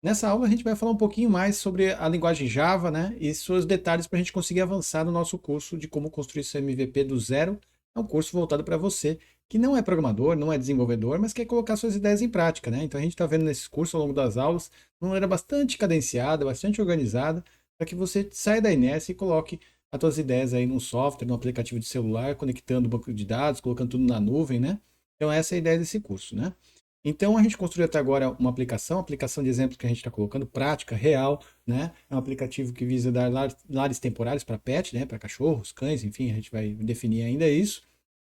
Nessa aula a gente vai falar um pouquinho mais sobre a linguagem Java, né, e seus detalhes para a gente conseguir avançar no nosso curso de como construir seu MVP do zero. É um curso voltado para você que não é programador, não é desenvolvedor, mas quer colocar suas ideias em prática, né? Então a gente está vendo nesse curso ao longo das aulas uma maneira bastante cadenciada, bastante organizada, para que você saia da inércia e coloque as suas ideias aí num software, num aplicativo de celular, conectando o banco de dados, colocando tudo na nuvem, né? Então essa é a ideia desse curso, né? Então a gente construiu até agora uma aplicação de exemplos que a gente está colocando, prática, real, né? É um aplicativo que visa dar lares temporários para pet, né? Para cachorros, cães, enfim, a gente vai definir ainda isso.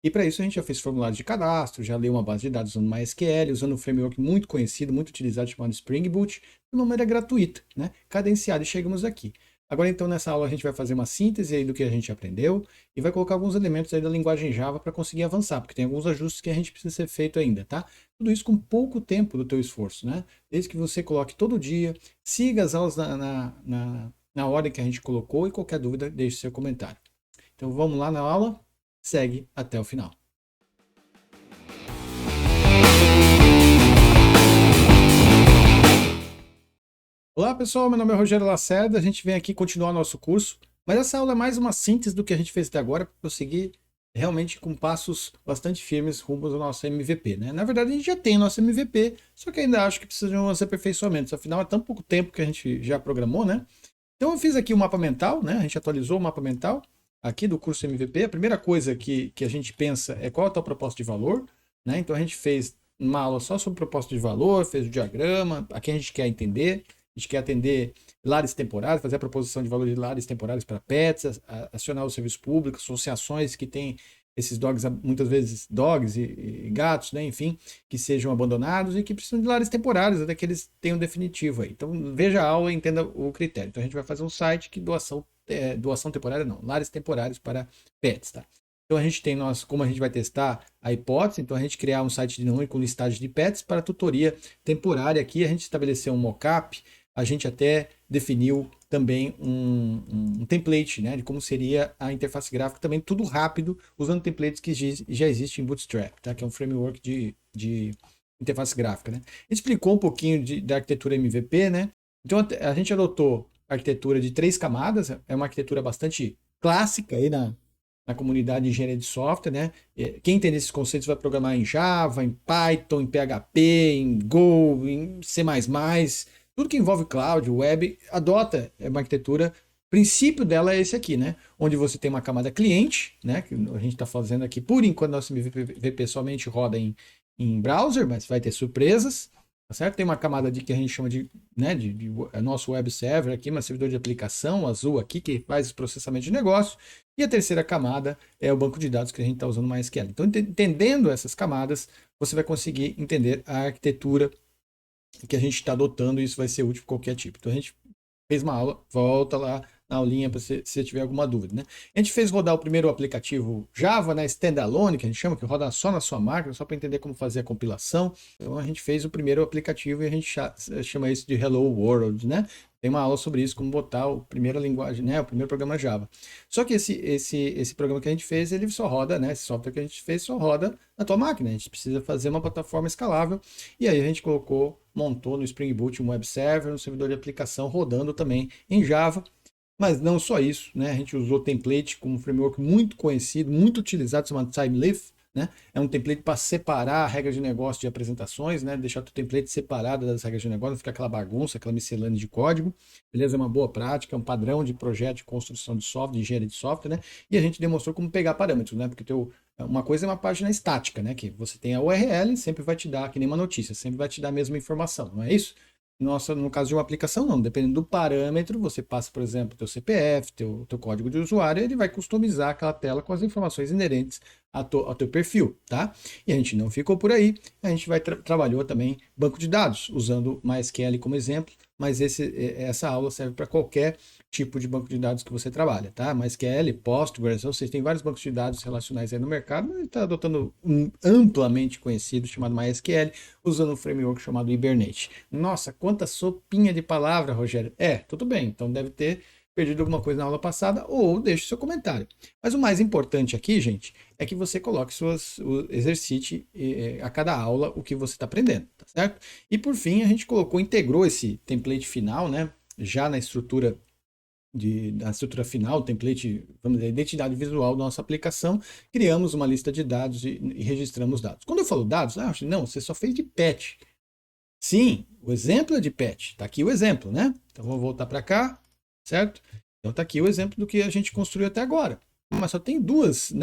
E para isso a gente já fez formulários de cadastro, já leu uma base de dados usando MySQL, usando um framework muito conhecido, muito utilizado, chamado Spring Boot, de uma maneira gratuita, né? Cadenciado, e chegamos aqui. Agora então nessa aula a gente vai fazer uma síntese aí do que a gente aprendeu e vai colocar alguns elementos aí da linguagem Java para conseguir avançar, porque tem alguns ajustes que a gente precisa ser feito ainda, tá? Tudo isso com pouco tempo do teu esforço, né? Desde que você coloque todo dia, siga as aulas na ordem que a gente colocou e qualquer dúvida deixe seu comentário. Então vamos lá na aula, segue até o final. Olá pessoal, meu nome é Rogério Lacerda, a gente vem aqui continuar nosso curso, mas essa aula é mais uma síntese do que a gente fez até agora para prosseguir realmente com passos bastante firmes rumo ao nosso MVP, né? Na verdade a gente já tem nosso MVP, só que ainda acho que precisa de uns aperfeiçoamentos, afinal é tão pouco tempo que a gente já programou, né? Então eu fiz aqui o mapa mental, né? A gente atualizou o mapa mental aqui do curso MVP. A primeira coisa que a gente pensa é qual é a tua proposta de valor, né? Então a gente fez uma aula só sobre proposta de valor, fez o diagrama, aqui a gente quer entender, a gente quer atender lares temporários, fazer a proposição de valor de lares temporários para pets, acionar os serviços públicos, associações que têm esses dogs, muitas vezes dogs e gatos, né, enfim, que sejam abandonados e que precisam de lares temporários, até que eles tenham definitivo aí. Então veja a aula e entenda o critério. Então a gente vai fazer um site que doação temporária não, lares temporários para pets, tá? Então a gente tem como a gente vai testar a hipótese, então a gente criar um site dinâmico com listagem de pets para tutoria temporária aqui, a gente estabeleceu um mockup, a gente até definiu também um template, né, de como seria a interface gráfica, também tudo rápido, usando templates que já existem em Bootstrap, tá, que é um framework de interface gráfica, né. A gente explicou um pouquinho da arquitetura MVP, né, então a gente adotou a arquitetura de 3 camadas, é uma arquitetura bastante clássica aí na comunidade de engenharia de software, né? Quem entende esses conceitos vai programar em Java, em Python, em PHP, em Go, em C++, tudo que envolve cloud, web, adota uma arquitetura. O princípio dela é esse aqui, né? Onde você tem uma camada cliente, né? Que a gente está fazendo aqui, por enquanto, nosso MVP somente roda em browser, mas vai ter surpresas, tá certo? Tem uma camada que a gente chama né, nosso web server aqui, um servidor de aplicação azul aqui, que faz o processamento de negócio. E a terceira camada é o banco de dados que a gente está usando MySQL. Então, entendendo essas camadas, você vai conseguir entender a arquitetura que a gente está adotando e isso vai ser útil para qualquer tipo. Então, a gente fez uma aula, volta lá na aulinha para se você tiver alguma dúvida, né? A gente fez rodar o primeiro aplicativo Java, né, standalone, que a gente chama, que roda só na sua máquina, só para entender como fazer a compilação. Então a gente fez o primeiro aplicativo e a gente chama isso de Hello World, né? Tem uma aula sobre isso, como botar a primeira linguagem, né, o primeiro programa Java. Só que esse programa que a gente fez, ele só roda, né, esse software que a gente fez só roda na tua máquina. A gente precisa fazer uma plataforma escalável e aí a gente montou no Spring Boot um web server, um servidor de aplicação rodando também em Java. Mas não só isso, né? A gente usou template como um framework muito conhecido, muito utilizado, chamado Timeleaf, né? É um template para separar a regra de negócio de apresentações, né? Deixar o template separado das regras de negócio, não ficar aquela bagunça, aquela miscelânea de código. Beleza? É uma boa prática, é um padrão de projeto de construção de software, de engenharia de software, né? E a gente demonstrou como pegar parâmetros, né? Porque uma coisa é uma página estática, né? Que você tem a URL, sempre vai te dar, que nem uma notícia, sempre vai te dar a mesma informação, não é isso? Nossa, no caso de uma aplicação, não. Dependendo do parâmetro, você passa, por exemplo, teu CPF, teu código de usuário, ele vai customizar aquela tela com as informações inerentes ao teu perfil, tá? E a gente não ficou por aí, a gente trabalhou também banco de dados, usando MySQL como exemplo, mas essa aula serve para qualquer tipo de banco de dados que você trabalha, tá? MySQL, Postgres, ou seja, tem vários bancos de dados relacionais aí no mercado, mas está adotando um amplamente conhecido chamado MySQL, usando um framework chamado Hibernate. Nossa, quanta sopinha de palavra, Rogério. Tudo bem, então deve ter perdido alguma coisa na aula passada, ou deixe seu comentário. Mas o mais importante aqui, gente, é que você coloque exercite a cada aula o que você está aprendendo, tá certo? E por fim, a gente integrou esse template final, né? Já na estrutura final, o template, vamos dizer, a identidade visual da nossa aplicação, criamos uma lista de dados e registramos dados. Quando eu falo dados, não, você só fez de patch. Sim, o exemplo é de patch. Está aqui o exemplo, né? Então vou voltar para cá, certo? Então está aqui o exemplo do que a gente construiu até agora. Mas só tem dois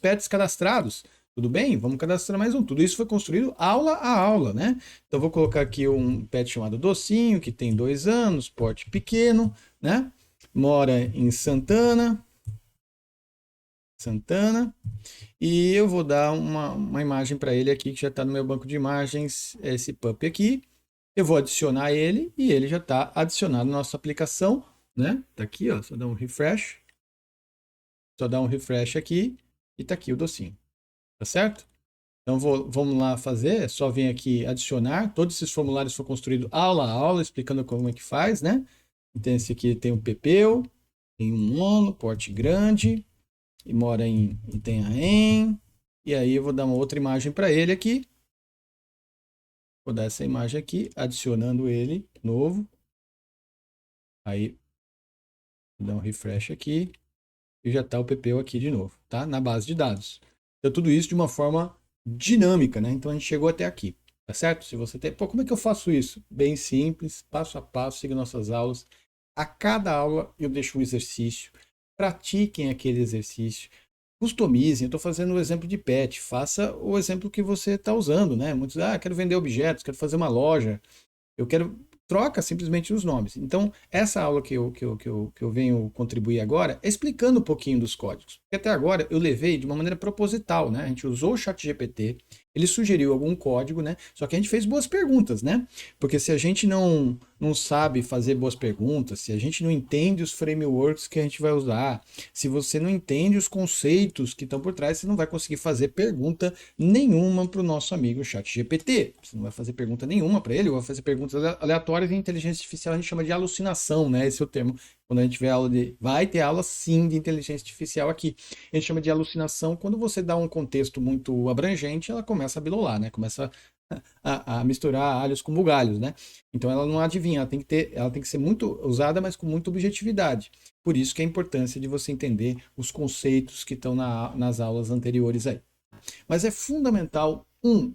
patches cadastrados. Tudo bem? Vamos cadastrar mais um. Tudo isso foi construído aula a aula, né? Então vou colocar aqui um patch chamado Docinho, que tem 2 anos, porte pequeno, né? Mora em Santana, e eu vou dar uma imagem para ele aqui, que já está no meu banco de imagens, esse pup aqui. Eu vou adicionar ele, e ele já está adicionado na nossa aplicação, né? Tá aqui, ó, só dá um refresh. Só dá um refresh aqui, e tá aqui o docinho, tá certo? Então vamos lá fazer, é só vir aqui adicionar. Todos esses formulários foram construídos aula a aula, explicando como é que faz, né? Então esse aqui tem um Pepeu, tem um mono, porte grande, e mora em Itanhaém. E aí eu vou dar uma outra imagem para ele aqui. Vou dar essa imagem aqui, adicionando ele novo. Aí vou dar um refresh aqui e já está o Pepeu aqui de novo, tá? Na base de dados. Então tudo isso de uma forma dinâmica, né? Então a gente chegou até aqui, tá certo? Se você tem, como é que eu faço isso? Bem simples, passo a passo, siga nossas aulas. A cada aula eu deixo um exercício, pratiquem aquele exercício, customizem. Eu estou fazendo o exemplo de pet, faça o exemplo que você está usando, né? Muitos, quero vender objetos, quero fazer uma loja, eu quero... Troca simplesmente os nomes. Então, essa aula que eu venho contribuir agora é explicando um pouquinho dos códigos. Porque até agora eu levei de uma maneira proposital, né? A gente usou o ChatGPT, ele sugeriu algum código, né? Só que a gente fez boas perguntas, né? Porque se a gente não sabe fazer boas perguntas, se a gente não entende os frameworks que a gente vai usar, se você não entende os conceitos que estão por trás, você não vai conseguir fazer pergunta nenhuma para o nosso amigo ChatGPT. Você não vai fazer pergunta nenhuma para ele, ou vai fazer perguntas aleatórias. Em inteligência artificial a gente chama de alucinação, né? Esse é o termo. Quando a gente tiver aula vai ter aula sim de inteligência artificial aqui. A gente chama de alucinação quando você dá um contexto muito abrangente, ela começa a bilolar, né? Começa a misturar alhos com bugalhos, né? Então ela não adivinha, ela tem que ser muito usada, mas com muita objetividade. Por isso que a importância de você entender os conceitos que estão nas aulas anteriores aí. Mas é fundamental,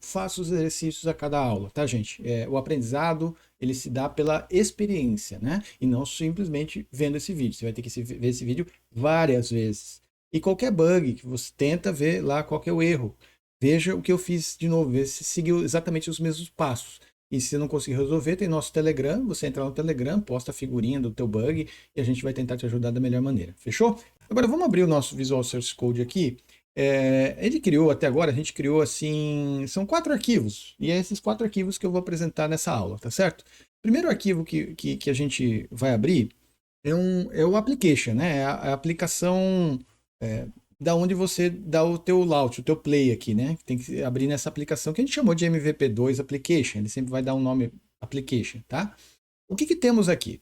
faça os exercícios a cada aula, tá, gente? O aprendizado, ele se dá pela experiência, né? E não simplesmente vendo esse vídeo. Você vai ter que ver esse vídeo várias vezes. E qualquer bug que você tenta ver lá qual que é o erro. Veja o que eu fiz de novo, ver se seguiu exatamente os mesmos passos. E se não conseguir resolver, tem nosso Telegram, você entra no Telegram, posta a figurinha do teu bug e a gente vai tentar te ajudar da melhor maneira. Fechou? Agora vamos abrir o nosso Visual Source Code aqui. Ele criou, até agora, a gente criou assim, são 4 arquivos, e é esses 4 arquivos que eu vou apresentar nessa aula, tá certo? O primeiro arquivo que a gente vai abrir é o application, né? É a aplicação da onde você dá o teu launch, o teu play aqui, né? Tem que abrir nessa aplicação que a gente chamou de MVP2 Application, ele sempre vai dar um nome application, tá? O que temos aqui?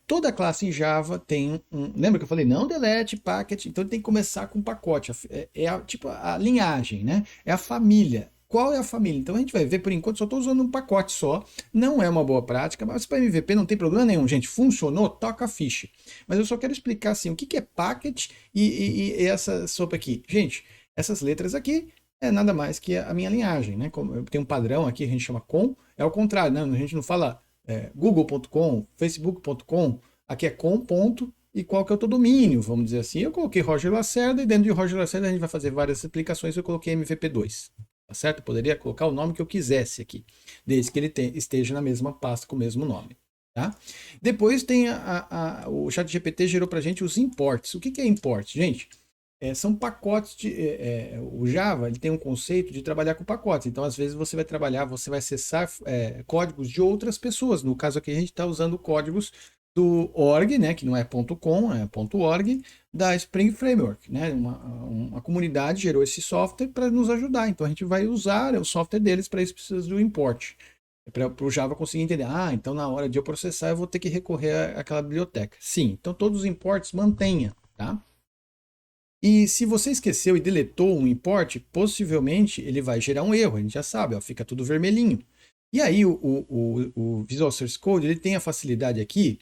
Toda classe em Java tem lembra que eu falei não delete packet, então tem que começar com um pacote, tipo a linhagem, né? É a família. Qual é a família? Então a gente vai ver, por enquanto, só estou usando um pacote só, não é uma boa prática, mas para MVP não tem problema nenhum, gente, funcionou, toca a ficha. Mas eu só quero explicar assim, o que é packet e essa sopa aqui. Gente, essas letras aqui é nada mais que a minha linhagem, né? Como eu tenho um padrão aqui, a gente chama com, é o contrário, né? A gente não fala google.com, facebook.com, aqui é com ponto e qual que é o teu domínio, vamos dizer assim. Eu coloquei Roger Lacerda e dentro de Roger Lacerda a gente vai fazer várias aplicações, eu coloquei MVP2, tá certo? Eu poderia colocar o nome que eu quisesse aqui, desde que ele esteja na mesma pasta com o mesmo nome. Tá? Depois tem o ChatGPT gerou para a gente os imports. O que é import, gente? São pacotes o Java ele tem um conceito de trabalhar com pacotes, então às vezes você vai acessar códigos de outras pessoas. No caso aqui a gente está usando códigos do org, né, que não é .com, é .org, da Spring Framework, né, uma comunidade gerou esse software para nos ajudar, então a gente vai usar o software deles, para isso precisa do import. para o Java conseguir entender. Ah, então na hora de eu processar eu vou ter que recorrer àquela biblioteca. Sim, então todos os imports mantenha, tá? E se você esqueceu e deletou um import, possivelmente ele vai gerar um erro, a gente já sabe, ó, fica tudo vermelhinho. E aí o Visual Source Code ele tem a facilidade aqui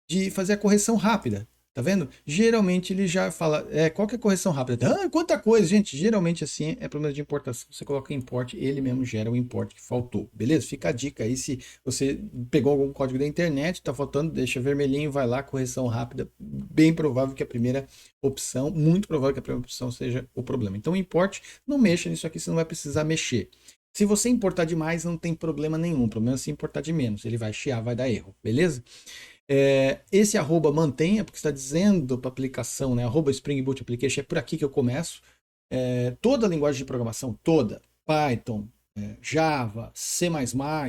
de fazer a correção rápida. Tá vendo? Geralmente ele já fala, qual que é a correção rápida? Ah, quanta coisa, gente. Geralmente assim é problema de importação. Você coloca import, ele mesmo gera o import que faltou. Beleza? Fica a dica aí se você pegou algum código da internet, tá faltando, deixa vermelhinho, vai lá, correção rápida. Bem provável que a primeira opção, muito provável que a primeira opção seja o problema. Então import, não mexa nisso aqui, você não vai precisar mexer. Se você importar demais, não tem problema nenhum. O problema é se importar de menos. Ele vai chiar, vai dar erro, beleza? Esse arroba mantenha, porque está dizendo para a aplicação, né? Arroba Spring Boot Application, é por aqui que eu começo. Toda a linguagem de programação, toda, Python, Java, C++,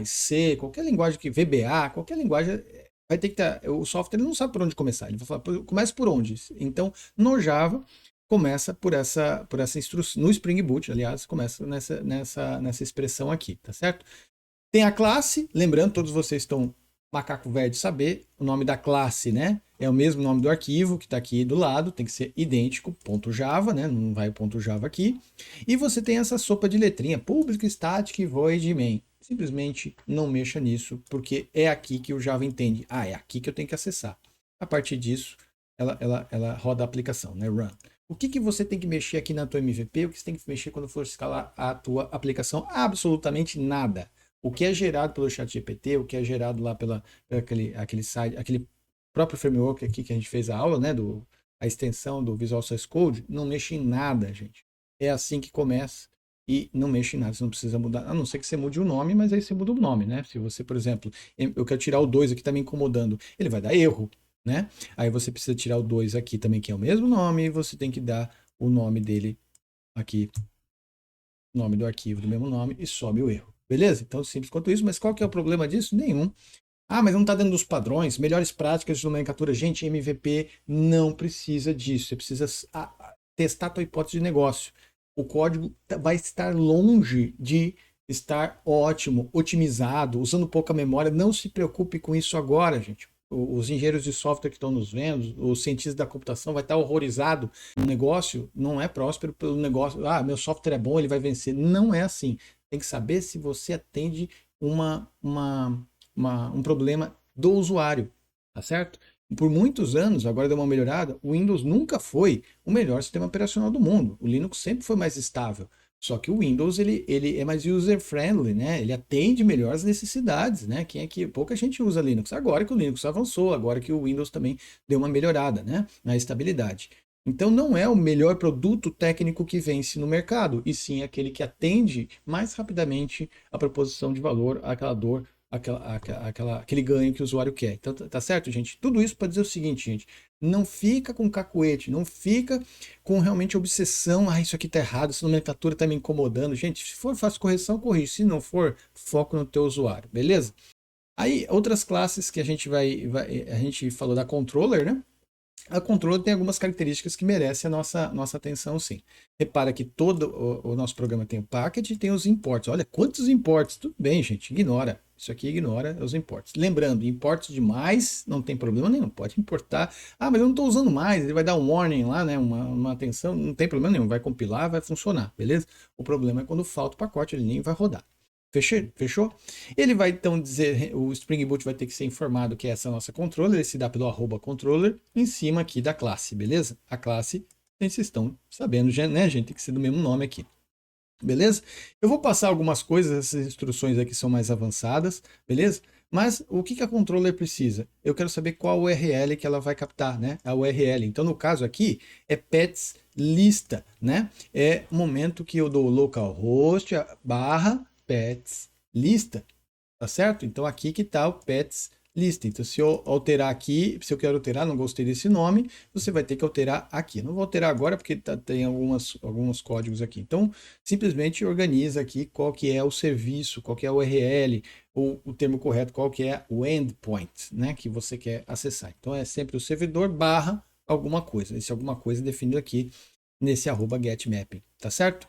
C, qualquer linguagem que VBA, qualquer linguagem, vai ter que ter, o software ele não sabe por onde começar, ele vai falar, começa por onde? Então, no Java, começa por essa instrução, no Spring Boot, aliás, começa nessa expressão aqui, tá certo? Tem a classe, lembrando, todos vocês estão macaco velho de saber, o nome da classe, né? É o mesmo nome do arquivo que está aqui do lado, tem que ser idêntico, .java, né? Não vai .java aqui. E você tem essa sopa de letrinha, public, static, void, main. Simplesmente não mexa nisso, porque é aqui que o Java entende. Ah, é aqui que eu tenho que acessar. A partir disso, ela roda a aplicação, né? Run. O que você tem que mexer aqui na tua MVP? O que você tem que mexer quando for escalar a tua aplicação? Absolutamente nada. O que é gerado pelo ChatGPT, o que é gerado lá pelo aquele site, aquele próprio framework aqui que a gente fez a aula, né, a extensão do Visual Source Code, não mexe em nada, gente. É assim que começa e não mexe em nada, você não precisa mudar, a não ser que você mude o nome, mas aí você muda o nome, né? Se você, por exemplo, eu quero tirar o 2 aqui, tá me incomodando, ele vai dar erro, né? Aí você precisa tirar o 2 aqui também, que é o mesmo nome, e você tem que dar o nome dele aqui, nome do arquivo do mesmo nome, e some o erro. Beleza? Então, simples quanto isso. Mas qual que é o problema disso? Nenhum. Ah, mas não está dentro dos padrões, melhores práticas de nomenclatura. Gente, MVP não precisa disso. Você precisa testar a tua hipótese de negócio. O código vai estar longe de estar ótimo, otimizado, usando pouca memória. Não se preocupe com isso agora, gente. Os engenheiros de software que estão nos vendo, os cientistas da computação vai estar horrorizado. O negócio não é próspero pelo negócio. Ah, meu software é bom, ele vai vencer. Não é assim. Tem que saber se você atende um problema do usuário, tá certo? Por muitos anos, agora deu uma melhorada, o Windows nunca foi o melhor sistema operacional do mundo. O Linux sempre foi mais estável. Só que o Windows ele é mais user-friendly, né? Ele atende melhor as necessidades, né? Quem é que pouca gente usa Linux. Agora que o Linux avançou, agora que o Windows também deu uma melhorada, né? Na estabilidade. Então não é o melhor produto técnico que vence no mercado, e sim aquele que atende mais rapidamente a proposição de valor àquela dor, aquele ganho que o usuário quer. Então tá certo, gente? Tudo isso para dizer o seguinte, gente. Não fica com cacuete, não fica com realmente obsessão. Ah, isso aqui tá errado, essa nomenclatura tá me incomodando. Gente, se for, faça correção, corrige. Se não for, foco no teu usuário, beleza? Aí, outras classes que a gente a gente falou da controller, né? A controller tem algumas características que merecem a nossa atenção, sim. Repara que todo o nosso programa tem o packet e tem os imports. Olha quantos imports. Tudo bem, gente, ignora. Isso aqui ignora os imports. Lembrando, imports demais não tem problema nenhum. Pode importar. Ah, mas eu não estou usando mais. Ele vai dar um warning lá, né? Uma atenção. Não tem problema nenhum. Vai compilar, vai funcionar, beleza? O problema é quando falta o pacote, ele nem vai rodar. Fechou? Ele vai então dizer, o Spring Boot vai ter que ser informado que essa é a nossa controller, ele se dá pelo arroba controller em cima aqui da classe, beleza? A classe, vocês estão sabendo, né, gente? Tem que ser do mesmo nome aqui. Beleza? Eu vou passar algumas coisas, essas instruções aqui são mais avançadas, beleza? Mas o que a controller precisa? Eu quero saber qual URL que ela vai captar, né? A URL. Então, no caso aqui, é pets lista, né? É o momento que eu dou localhost barra pets lista, tá certo? Então, aqui que está o pets lista. Então, se eu alterar aqui, se eu quero alterar, não gostei desse nome, você vai ter que alterar aqui. Não vou alterar agora porque tem alguns códigos aqui. Então, simplesmente organiza aqui qual que é o serviço, qual que é a URL, ou o termo correto, qual que é o endpoint, né, que você quer acessar. Então, é sempre o servidor barra alguma coisa. Esse alguma coisa é definido aqui nesse @getMapping, tá certo?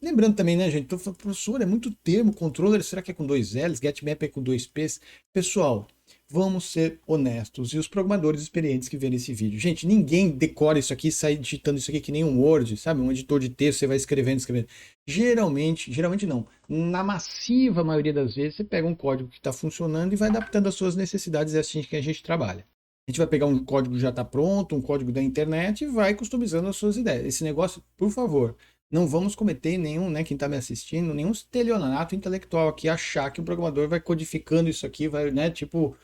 Lembrando também, né, gente? Tô falando, professor, é muito termo, controller, será que é com dois L's? Getmap é com dois P's? Pessoal, vamos ser honestos. E os programadores experientes que verem esse vídeo. Gente, ninguém decora isso aqui, sai digitando isso aqui que nem um Word, sabe? Um editor de texto, você vai escrevendo, escrevendo. Geralmente não. Na massiva maioria das vezes, você pega um código que está funcionando e vai adaptando às suas necessidades, é assim que a gente trabalha. A gente vai pegar um código que já está pronto, um código da internet e vai customizando as suas ideias. Esse negócio, por favor, não vamos cometer nenhum, né, quem está me assistindo, nenhum estelionato intelectual aqui, achar que o programador vai codificando isso aqui, vai, né, tipo,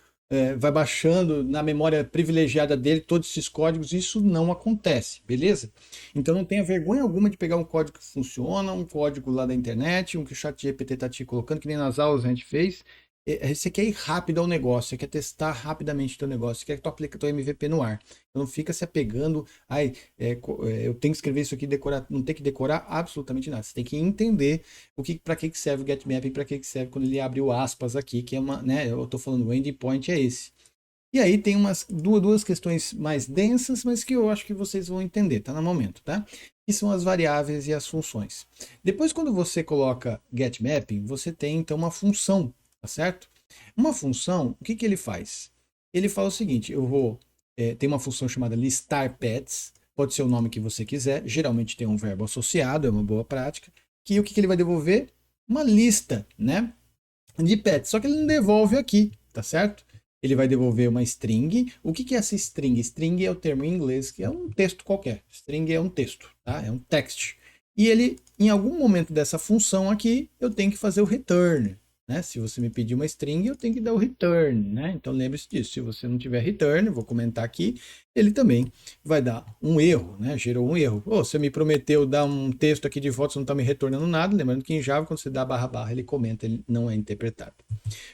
vai baixando na memória privilegiada dele todos esses códigos. Isso não acontece, beleza? Então não tenha vergonha alguma de pegar um código que funciona, um código lá da internet, um que o ChatGPT está te colocando, que nem nas aulas a gente fez. Você quer ir rápido ao negócio, você quer testar rapidamente o teu negócio, você quer que tu aplique teu MVP no ar. Então não fica se apegando, eu tenho que escrever isso aqui, decorar, não tem que decorar absolutamente nada. Você tem que entender para que serve o getMap e para que serve quando ele abre o aspas aqui, que é uma, né, eu estou falando, o endpoint é esse. E aí tem duas questões mais densas, mas que eu acho que vocês vão entender, tá no momento, tá? Que são as variáveis e as funções. Depois, quando você coloca getMapping, você tem então uma função, tá certo? Uma função, o que que ele faz? Ele fala o seguinte, tem uma função chamada listar pets, pode ser o nome que você quiser, geralmente tem um verbo associado, é uma boa prática, que o que que ele vai devolver? Uma lista, né, de pets, só que ele não devolve aqui, tá certo? Ele vai devolver uma string. O que que é essa string? String é o termo em inglês que é um texto qualquer. String é um texto, tá? É um text. E ele, em algum momento dessa função aqui, eu tenho que fazer o return, né? Se você me pedir uma string, eu tenho que dar o return, né? Então lembre-se disso. Se você não tiver return, vou comentar aqui, ele também vai dar um erro, né? Gerou um erro. Você me prometeu dar um texto aqui de volta, você não está me retornando nada. Lembrando que em Java, quando você dá barra barra, ele comenta, ele não é interpretado.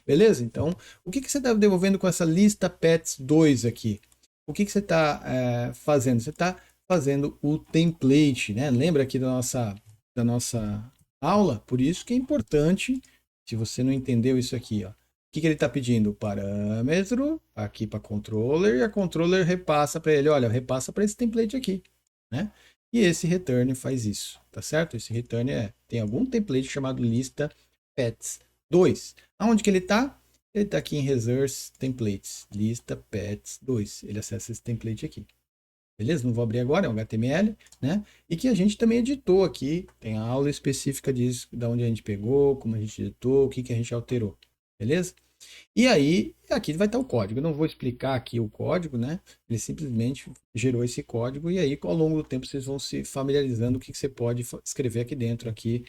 Beleza? Então, o que que você está devolvendo com essa lista pets 2 aqui? O que que você está fazendo? Você está fazendo o template, né? Lembra aqui da nossa aula? Por isso que é importante, se você não entendeu isso aqui, ó. O que que ele está pedindo? Parâmetro aqui para controller e a controller repassa para ele, olha, repassa para esse template aqui, né? E esse return faz isso, tá certo? Esse return tem algum template chamado lista pets 2. Aonde que ele está? Ele está aqui em Resource Templates, lista pets 2. Ele acessa esse template aqui. Beleza? Não vou abrir agora, é um HTML, né? E que a gente também editou aqui. Tem a aula específica disso, da onde a gente pegou, como a gente editou, o que que a gente alterou. Beleza? E aí, aqui vai estar o código. Eu não vou explicar aqui o código, né? Ele simplesmente gerou esse código e aí, ao longo do tempo, vocês vão se familiarizando o que que você pode escrever aqui dentro, aqui.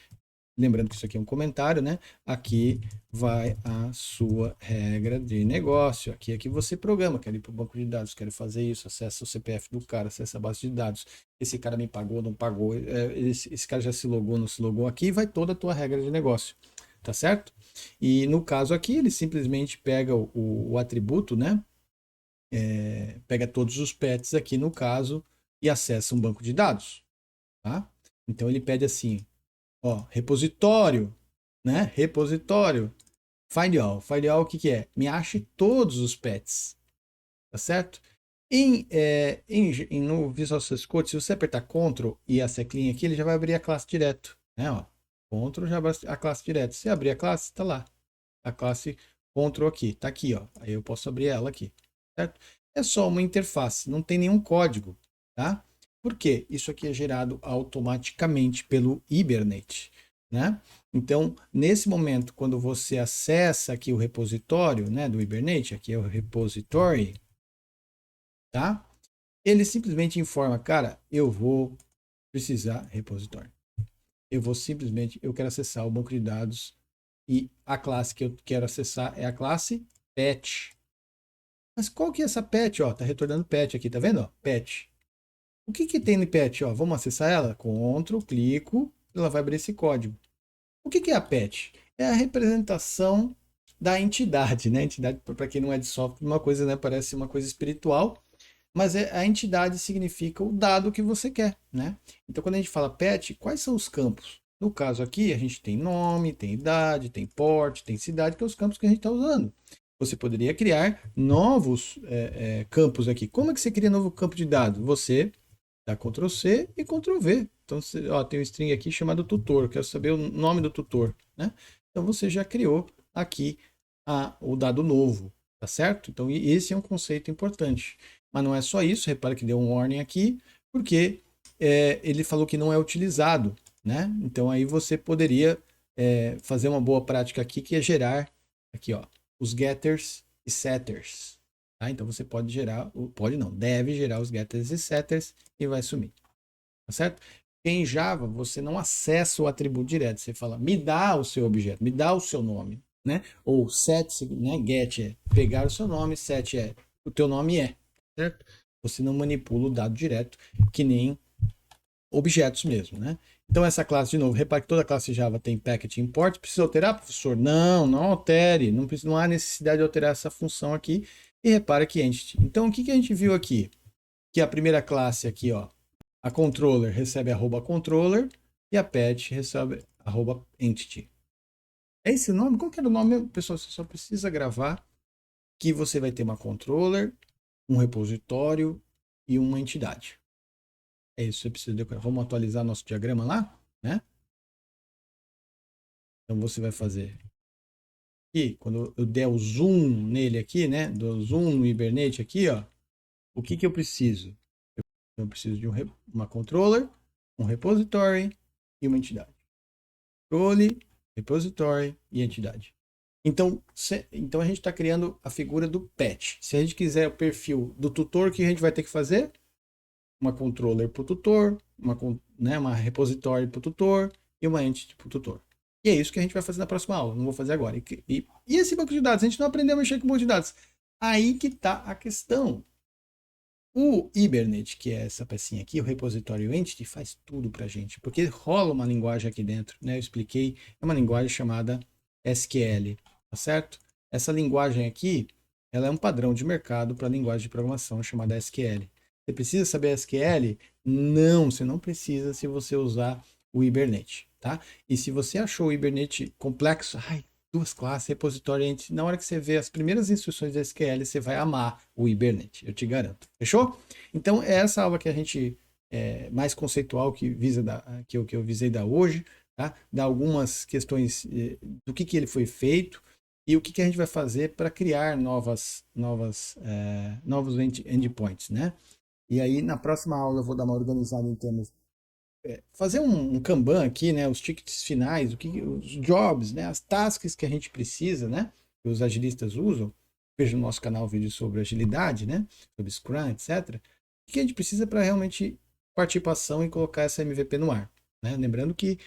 Lembrando que isso aqui é um comentário, né? Aqui vai a sua regra de negócio. Aqui é que você programa. Quero ir para o banco de dados, quero fazer isso. Acessa o CPF do cara, acessa a base de dados. Esse cara me pagou, não pagou. Esse cara já se logou, não se logou. Aqui vai toda a tua regra de negócio. Tá certo? E no caso aqui, ele simplesmente pega o atributo, né? Pega todos os pets aqui no caso e acessa um banco de dados. Tá? Então ele pede assim, ó, repositório, né? Repositório. Find all. Find all o que que é? Me ache todos os pets, tá certo? No Visual Source Code, se você apertar Ctrl e a teclinha aqui, ele já vai abrir a classe direto, né? Ó, Ctrl já abre a classe direto. Se abrir a classe, tá lá. A classe Ctrl aqui, tá aqui, ó. Aí eu posso abrir ela aqui, certo? É só uma interface, não tem nenhum código, tá? Por quê? Isso aqui é gerado automaticamente pelo Hibernate, né? Então, nesse momento, quando você acessa aqui o repositório, né, do Hibernate, aqui é o repository, tá? Ele simplesmente informa, cara, eu vou precisar repositório. Eu quero acessar o banco de dados e a classe que eu quero acessar é a classe pet. Mas qual que é essa pet? Ó, tá retornando pet aqui, tá vendo? Ó, pet. O que que tem no pet? Ó, vamos acessar ela? Ctrl, clico, ela vai abrir esse código. O que que é a pet? É a representação da entidade, né? Entidade, para quem não é de software, uma coisa, né? Parece uma coisa espiritual, mas a entidade significa o dado que você quer, né? Então, quando a gente fala pet, quais são os campos? No caso aqui, a gente tem nome, tem idade, tem porte, tem cidade, que são os campos que a gente está usando. Você poderia criar novos campos aqui. Como é que você cria novo campo de dados? Você dá Ctrl C e Ctrl V. Então, ó, tem um string aqui chamado tutor, quero saber o nome do tutor, né? Então, você já criou aqui o dado novo, tá certo? Então, esse é um conceito importante. Mas não é só isso, repara que deu um warning aqui, porque ele falou que não é utilizado, né? Então, aí você poderia fazer uma boa prática aqui, que é gerar aqui, ó, os getters e setters. Tá? Então, você pode gerar, pode não, deve gerar os getters e setters e vai sumir. Tá certo? Em Java, você não acessa o atributo direto. Você fala, me dá o seu objeto, me dá o seu nome, né? Ou set, né? Get é pegar o seu nome, set é o teu nome certo? Você não manipula o dado direto, que nem objetos mesmo, né? Então essa classe, de novo, repare que toda classe Java tem packet import. Precisa alterar, professor? Não, não altere. Não há necessidade de alterar essa função aqui. E repara que entity. Então o que a gente viu aqui? Que a primeira classe aqui, ó, a controller recebe @controller e a pet recebe @entity. É esse o nome? Qual que era o nome? Pessoal, você só precisa gravar que você vai ter uma controller, um repositório e uma entidade. É isso, você precisa decorar. Vamos atualizar nosso diagrama lá, né? Então você vai fazer aqui, quando eu der o zoom nele aqui, né? Do zoom no Hibernate aqui, ó. O que eu preciso? Eu preciso de uma controller, um repository e uma entidade. Controle, repository e entidade. Então a gente está criando a figura do pet. Se a gente quiser o perfil do tutor, o que a gente vai ter que fazer? Uma controller para o tutor, uma repository para o tutor e uma entity para o tutor. E é isso que a gente vai fazer na próxima aula. Não vou fazer agora. E esse banco de dados? A gente não aprendeu a mexer com banco de dados. Aí que está a questão. O Hibernate, que é essa pecinha aqui, o repositório entity, faz tudo para a gente, porque rola uma linguagem aqui dentro, né? Eu expliquei, é uma linguagem chamada SQL, tá certo? Essa linguagem aqui, ela é um padrão de mercado para a linguagem de programação chamada SQL. Você precisa saber SQL? Não, você não precisa se você usar o Hibernate, tá? E se você achou o Hibernate complexo, duas classes, repositório, na hora que você vê as primeiras instruções de SQL, você vai amar o Hibernate, eu te garanto. Fechou? Então, é essa aula que a gente mais conceitual que eu visei dar hoje, tá? Dar algumas questões do que ele foi feito e o que a gente vai fazer para criar novos endpoints, né? E aí, na próxima aula, eu vou dar uma organizada em termos fazer um Kanban aqui, né? Os tickets finais, os jobs, né? As tasks que a gente precisa, né? Que os agilistas usam. Veja no nosso canal vídeo sobre agilidade, né? Sobre Scrum, etc. O que a gente precisa para realmente partir para ação e colocar essa MVP no ar, né? Lembrando que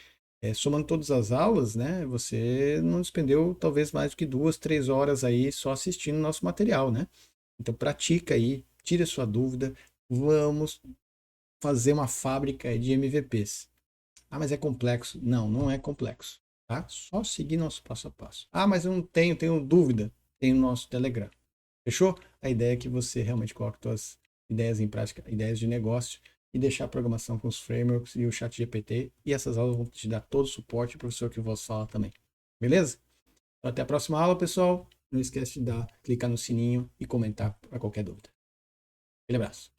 somando todas as aulas, né? Você não despendeu talvez mais do que 2, 3 horas aí só assistindo nosso material, né? Então pratica aí, tira a sua dúvida, vamos fazer uma fábrica de MVPs. Ah, mas é complexo. Não, não é complexo. Tá? Só seguir nosso passo a passo. Ah, mas eu não tenho dúvida. Tem o nosso Telegram. Fechou? A ideia é que você realmente coloque suas ideias em prática, ideias de negócio e deixar a programação com os frameworks e o chat GPT. E essas aulas vão te dar todo o suporte, o professor que vos fala também. Beleza? Então, até a próxima aula, pessoal. Não esquece de clicar no sininho e comentar para qualquer dúvida. Aquele abraço.